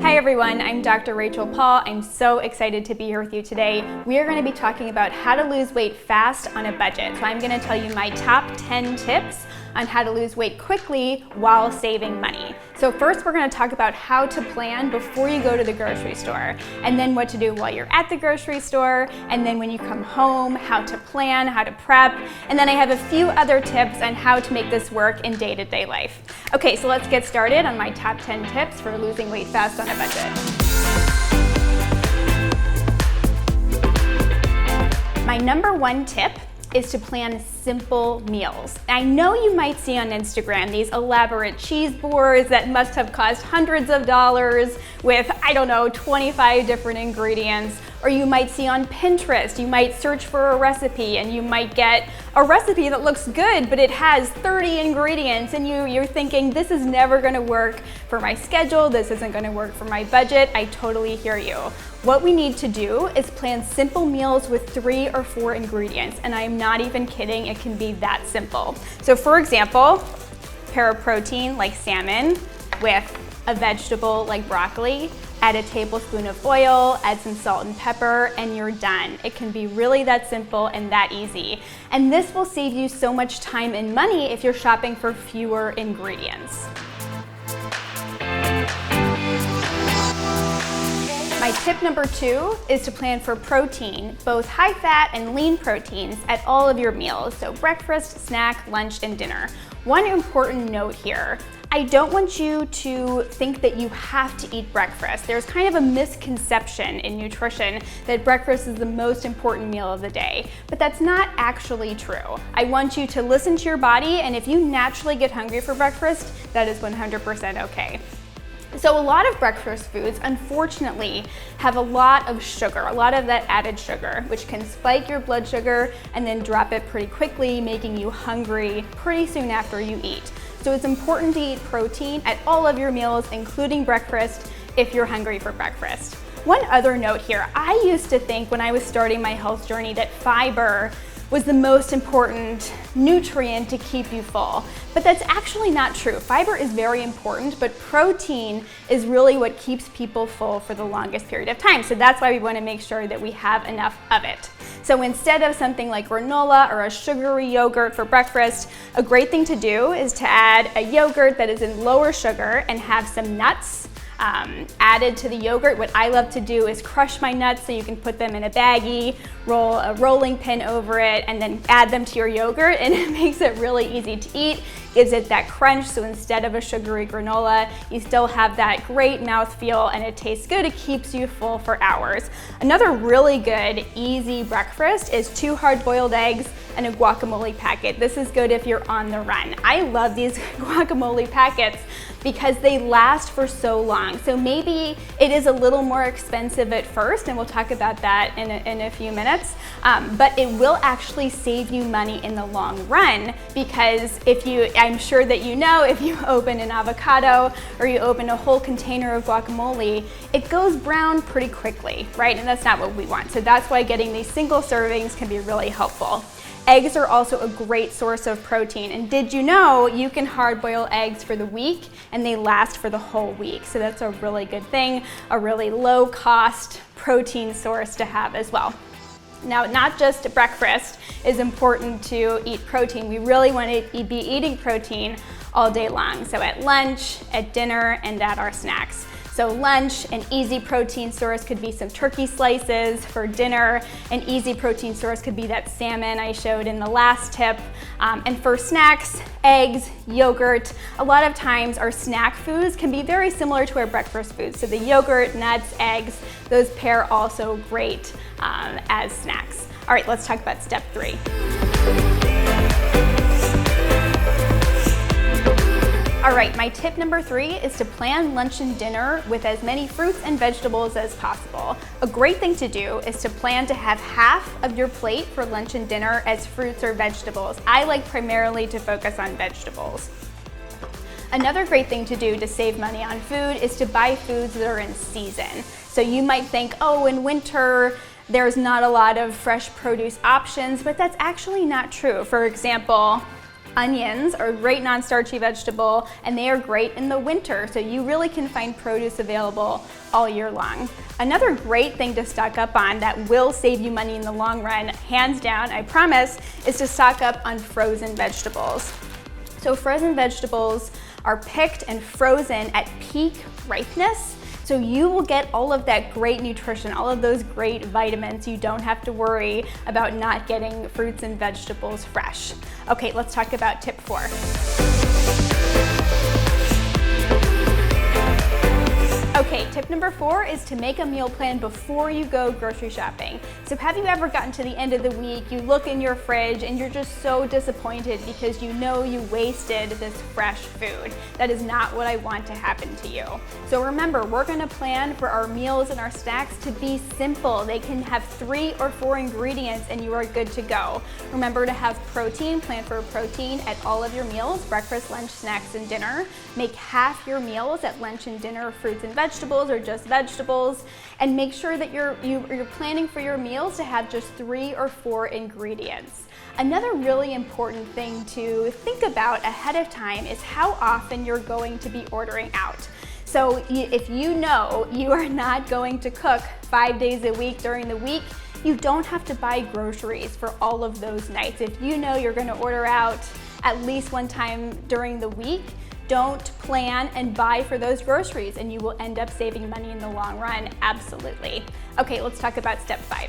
Hi everyone, I'm Dr. Rachel Paul. I'm so excited to be here with you today. We are going to be talking about how to lose weight fast on a budget. So I'm going to tell you my top 10 tips on how to lose weight quickly while saving money. So first we're going to talk about how to plan before you go to the grocery store, and then what to do while you're at the grocery store, and then when you come home, how to plan, how to prep, and then I have a few other tips on how to make this work in day-to-day life. Okay, so let's get started on my top 10 tips for losing weight fast on a budget. My number one tip is to plan simple meals. I know you might see on Instagram these elaborate cheese boards that must have cost hundreds of dollars with, 25 different ingredients. Or you might see on Pinterest, you might search for a recipe and you might get a recipe that looks good, but it has 30 ingredients and you're thinking, this is never gonna work for my schedule, this isn't gonna work for my budget. I totally hear you. What we need to do is plan simple meals with 3 or 4 ingredients, and I'm not even kidding, it can be that simple. So for example, pair of protein like salmon with a vegetable like broccoli, add a tablespoon of oil, add some salt and pepper, and you're done. It can be really that simple and that easy. And this will save you so much time and money if you're shopping for fewer ingredients. My tip number 2 is to plan for protein, both high fat and lean proteins at all of your meals, so breakfast, snack, lunch, and dinner. One important note here, I don't want you to think that you have to eat breakfast. There's kind of a misconception in nutrition that breakfast is the most important meal of the day, but that's not actually true. I want you to listen to your body, and if you naturally get hungry for breakfast, that is 100% okay. So a lot of breakfast foods, unfortunately, have a lot of sugar, a lot of that added sugar, which can spike your blood sugar and then drop it pretty quickly, making you hungry pretty soon after you eat. So it's important to eat protein at all of your meals, including breakfast, if you're hungry for breakfast. One other note here, I used to think when I was starting my health journey that fiber was the most important nutrient to keep you full. But that's actually not true. Fiber is very important, but protein is really what keeps people full for the longest period of time. So that's why we want to make sure that we have enough of it. So instead of something like granola or a sugary yogurt for breakfast, a great thing to do is to add a yogurt that is in lower sugar and have some nuts added to the yogurt. What I love to do is crush my nuts so you can put them in a baggie, roll a rolling pin over it, and then add them to your yogurt, and it makes it really easy to eat. Gives it that crunch, so instead of a sugary granola, you still have that great mouthfeel and it tastes good. It keeps you full for hours. Another really good, easy breakfast is 2 hard-boiled eggs and a guacamole packet. This is good if you're on the run. I love these guacamole packets because they last for so long. So maybe it is a little more expensive at first, and we'll talk about that in a few minutes, but it will actually save you money in the long run, because I'm sure that you know, if you open an avocado or you open a whole container of guacamole, it goes brown pretty quickly, right? And that's not what we want. So that's why getting these single servings can be really helpful. Eggs are also a great source of protein, and did you know you can hard boil eggs for the week and they last for the whole week? So that's a really good thing, a really low cost protein source to have as well. Now, not just breakfast is important to eat protein. We really want to be eating protein all day long. So at lunch, at dinner, and at our snacks. So lunch, an easy protein source could be some turkey slices. For dinner, an easy protein source could be that salmon I showed in the last tip. And for snacks, eggs, yogurt. A lot of times our snack foods can be very similar to our breakfast foods. So the yogurt, nuts, eggs, those pair also great as snacks. All right, let's talk about step 3. All right, my tip number 3 is to plan lunch and dinner with as many fruits and vegetables as possible. A great thing to do is to plan to have half of your plate for lunch and dinner as fruits or vegetables. I like primarily to focus on vegetables. Another great thing to do to save money on food is to buy foods that are in season. So you might think, oh, in winter, there's not a lot of fresh produce options, but that's actually not true. For example, onions are a great non-starchy vegetable, and they are great in the winter, so you really can find produce available all year long. Another great thing to stock up on that will save you money in the long run, hands down, I promise, is to stock up on frozen vegetables. So frozen vegetables are picked and frozen at peak ripeness, so you will get all of that great nutrition, all of those great vitamins. You don't have to worry about not getting fruits and vegetables fresh. Okay, let's talk about tip 4. Okay, tip number 4 is to make a meal plan before you go grocery shopping. So have you ever gotten to the end of the week, you look in your fridge and you're just so disappointed because you know you wasted this fresh food? That is not what I want to happen to you. So remember, we're gonna plan for our meals and our snacks to be simple. They can have 3 or 4 ingredients and you are good to go. Remember to have protein, plan for protein at all of your meals, breakfast, lunch, snacks, and dinner. Make half your meals at lunch and dinner fruits and vegetables or just vegetables, and make sure that you're planning for your meals to have just 3 or 4 ingredients. Another really important thing to think about ahead of time is how often you're going to be ordering out. So if you know you are not going to cook 5 days a week during the week, you don't have to buy groceries for all of those nights. If you know you're gonna order out at least one time during the week, don't plan and buy for those groceries and you will end up saving money in the long run, absolutely. Okay, let's talk about step 5.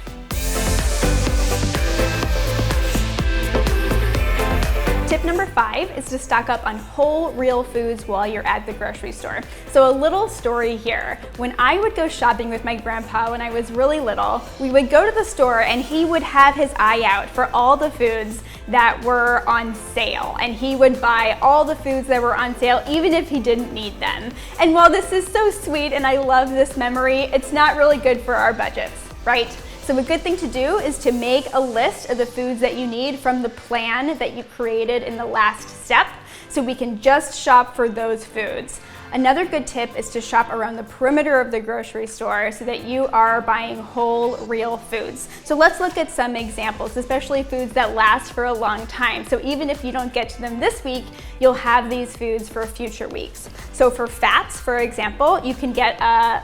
Tip number 5 is to stock up on whole, real foods while you're at the grocery store. So a little story here. When I would go shopping with my grandpa when I was really little, we would go to the store and he would have his eye out for all the foods that were on sale. And he would buy all the foods that were on sale even if he didn't need them. And while this is so sweet and I love this memory, it's not really good for our budgets, right? So a good thing to do is to make a list of the foods that you need from the plan that you created in the last step, so we can just shop for those foods. Another good tip is to shop around the perimeter of the grocery store so that you are buying whole, real foods. So let's look at some examples, especially foods that last for a long time. So even if you don't get to them this week, you'll have these foods for future weeks. So for fats, for example, you can get a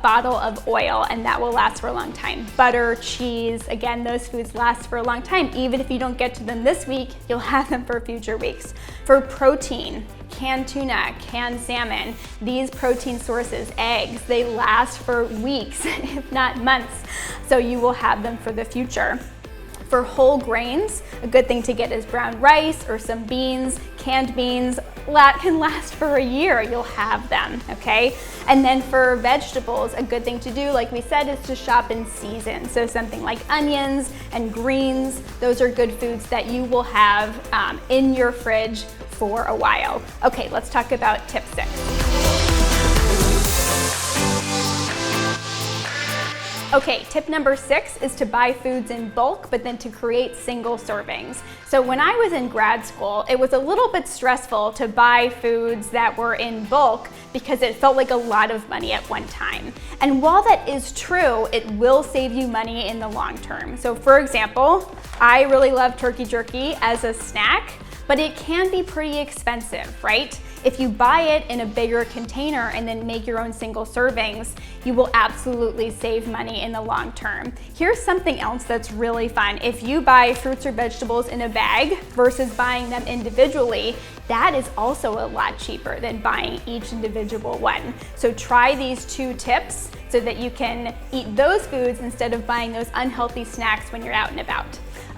bottle of oil and that will last for a long time. Butter, cheese, again, those foods last for a long time. Even if you don't get to them this week, you'll have them for future weeks. For protein, canned tuna, canned salmon, these protein sources, eggs, they last for weeks, if not months. So you will have them for the future. For whole grains, a good thing to get is brown rice or some beans. Canned beans can last for a year, you'll have them, okay? And then for vegetables, a good thing to do, like we said, is to shop in season. So something like onions and greens, those are good foods that you will have in your fridge for a while. Okay, let's talk about tip 6. Okay, tip number 6 is to buy foods in bulk, but then to create single servings. So when I was in grad school, it was a little bit stressful to buy foods that were in bulk because it felt like a lot of money at one time. And while that is true, it will save you money in the long term. So for example, I really love turkey jerky as a snack, but it can be pretty expensive, right? If you buy it in a bigger container and then make your own single servings, you will absolutely save money in the long term. Here's something else that's really fun. If you buy fruits or vegetables in a bag versus buying them individually, that is also a lot cheaper than buying each individual one. So try these 2 tips so that you can eat those foods instead of buying those unhealthy snacks when you're out and about.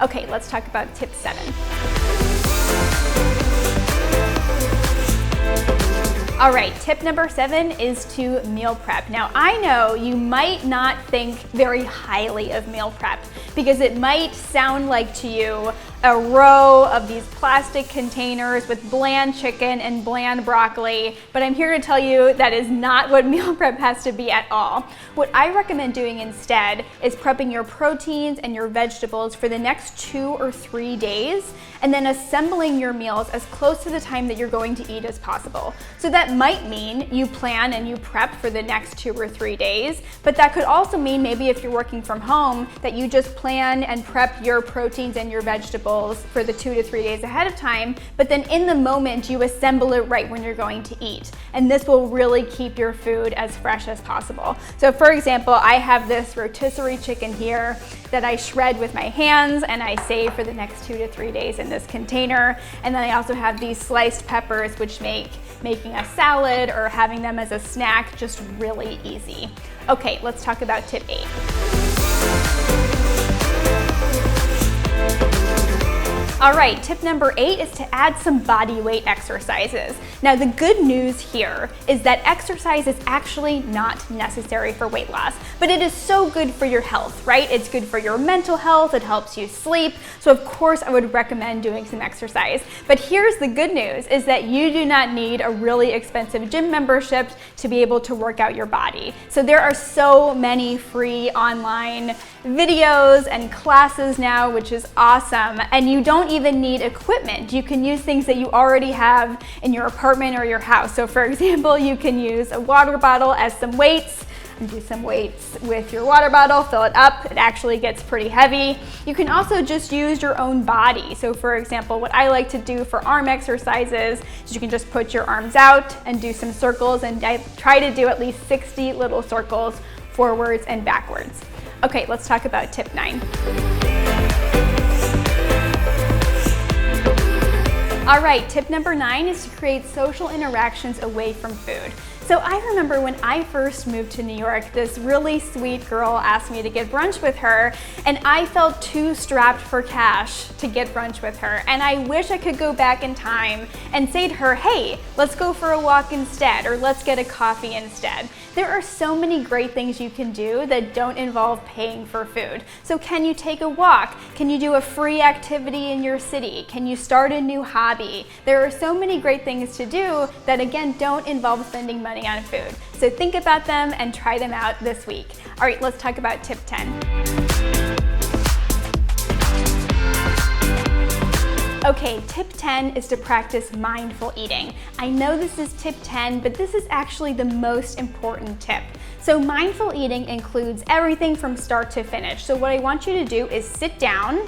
Okay, let's talk about tip 7. All right, tip number 7 is to meal prep. Now, I know you might not think very highly of meal prep because it might sound like to you a row of these plastic containers with bland chicken and bland broccoli, but I'm here to tell you that is not what meal prep has to be at all. What I recommend doing instead is prepping your proteins and your vegetables for the next 2 or 3 days, and then assembling your meals as close to the time that you're going to eat as possible. So that might mean you plan and you prep for the next 2 or 3 days, but that could also mean maybe if you're working from home that you just plan and prep your proteins and your vegetables vegetables for the 2 to 3 days ahead of time, but then in the moment you assemble it right when you're going to eat. And this will really keep your food as fresh as possible. So for example, I have this rotisserie chicken here that I shred with my hands and I save for the next 2 to 3 days in this container. And then I also have these sliced peppers, which make making a salad or having them as a snack just really easy. Okay, let's talk about tip 8. All right, tip number 8 is to add some body weight exercises. Now the good news here is that exercise is actually not necessary for weight loss, but it is so good for your health, right? It's good for your mental health, it helps you sleep, so of course I would recommend doing some exercise. But here's the good news, is that you do not need a really expensive gym membership to be able to work out your body. So there are so many free online videos and classes now, which is awesome, and you don't even need equipment. You can use things that you already have in your apartment or your house. So for example, you can use a water bottle as some weights and do some weights with your water bottle, fill it up. It actually gets pretty heavy. You can also just use your own body. So for example, what I like to do for arm exercises is you can just put your arms out and do some circles, and I try to do at least 60 little circles forwards and backwards. Okay, let's talk about tip 9. All right, tip number 9 is to create social interactions away from food. So I remember when I first moved to New York, this really sweet girl asked me to get brunch with her, and I felt too strapped for cash to get brunch with her. And I wish I could go back in time and say to her, hey, let's go for a walk instead, or let's get a coffee instead. There are so many great things you can do that don't involve paying for food. So can you take a walk? Can you do a free activity in your city? Can you start a new hobby? There are so many great things to do that again don't involve spending money on food. So think about them and try them out this week. All right, let's talk about tip 10. Okay, tip 10 is to practice mindful eating. I know this is tip 10, but this is actually the most important tip. So mindful eating includes everything from start to finish. So what I want you to do is sit down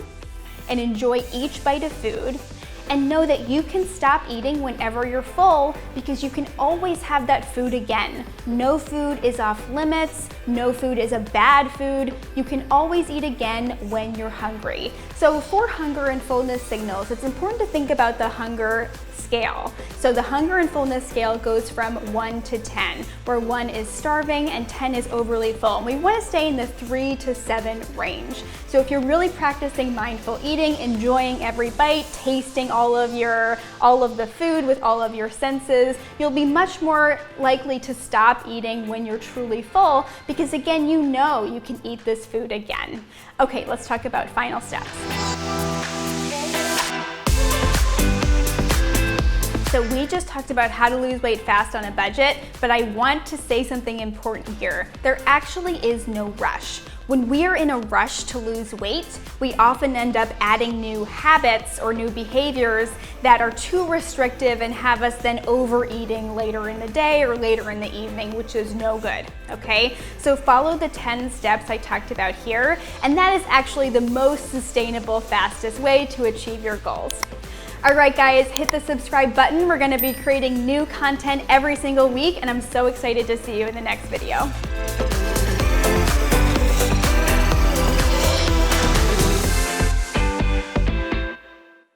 and enjoy each bite of food, and know that you can stop eating whenever you're full, because you can always have that food again. No food is off limits. No food is a bad food. You can always eat again when you're hungry. So for hunger and fullness signals, it's important to think about the hunger scale. So the hunger and fullness scale goes from 1 to 10, where 1 is starving and 10 is overly full. And we want to stay in the 3 to 7 range. So if you're really practicing mindful eating, enjoying every bite, tasting all of the food with all of your senses, you'll be much more likely to stop eating when you're truly full, because again, you know you can eat this food again. Okay, let's talk about final steps. So we just talked about how to lose weight fast on a budget, but I want to say something important here. There actually is no rush. When we are in a rush to lose weight, we often end up adding new habits or new behaviors that are too restrictive and have us then overeating later in the day or later in the evening, which is no good, okay? So follow the 10 steps I talked about here, and that is actually the most sustainable, fastest way to achieve your goals. All right, guys, hit the subscribe button. We're gonna be creating new content every single week, and I'm so excited to see you in the next video.